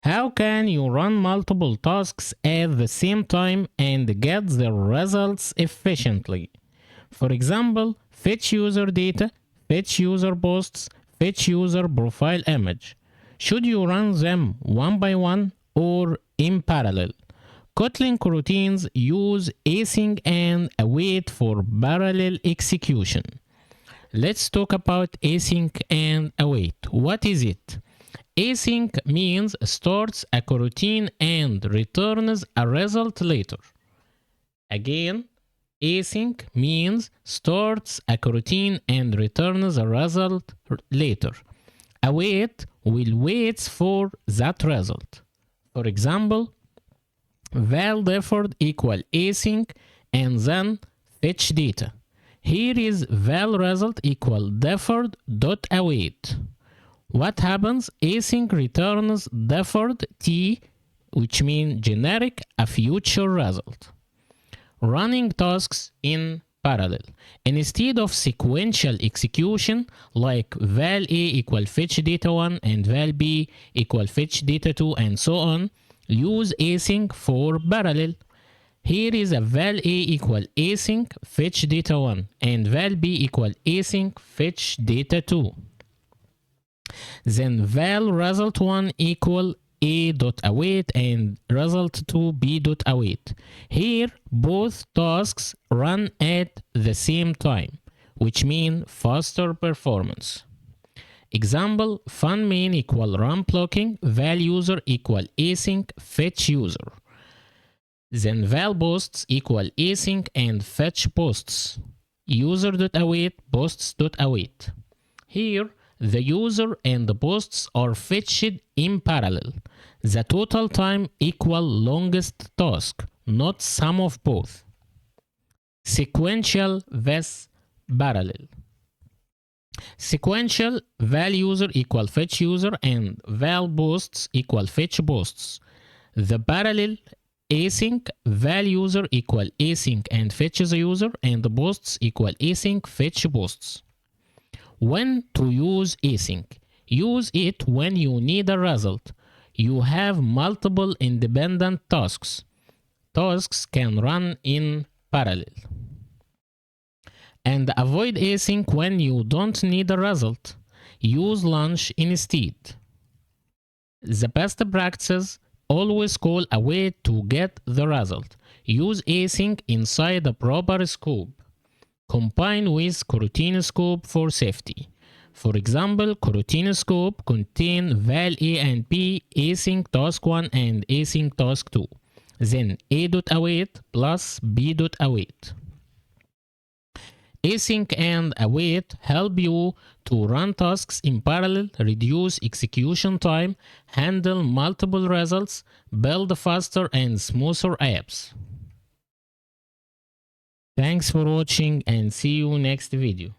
How can you run multiple tasks at the same time and get the results efficiently? For example, fetch user data, fetch user posts, fetch user profile image. Should you run them one by one or in parallel? Kotlin coroutines use async and await for parallel execution. Let's talk about async and await. What is it? Async means starts a coroutine and returns a result later. Again, async means starts a coroutine and returns a result later. Await will wait for that result. For example, val deferred equal async and then fetch data. Here is val result equal deferred dot await. What happens? Async returns deferred t, which means generic, a future result. Running tasks in parallel. Instead of sequential execution like val a equal fetch data 1 and val b equal fetch data 2 and so on, use async for parallel. Here is a val a equal async fetch data 1 and val b equal async fetch data 2. Then val result 1 equal a.await and result 2 b.await. Here both tasks run at the same time, which means faster performance. Example, fun main equal run blocking, val user equal async fetch user. Then val posts equal async and fetch posts. User.await posts.await. Here the user and the posts are fetched in parallel. The total time equal longest task, not sum of both. Sequential vs parallel. Sequential, val user equal fetch user and val posts equal fetch posts. The parallel, async, val user equal async and fetch the user and the posts equal async fetch posts. When to use async? Use it when you need a result. You have multiple independent tasks. Tasks can run in parallel. And avoid async when you don't need a result. Use launch instead. The best practices: always call await to get the result. Use async inside the proper scope. Combine with coroutine scope for safety. For example, coroutine scope contain val a and b, async task 1 and async task 2. Then a.await plus b.await. Async and await help you to run tasks in parallel, reduce execution time, handle multiple results, build faster and smoother apps. Thanks for watching and see you next video.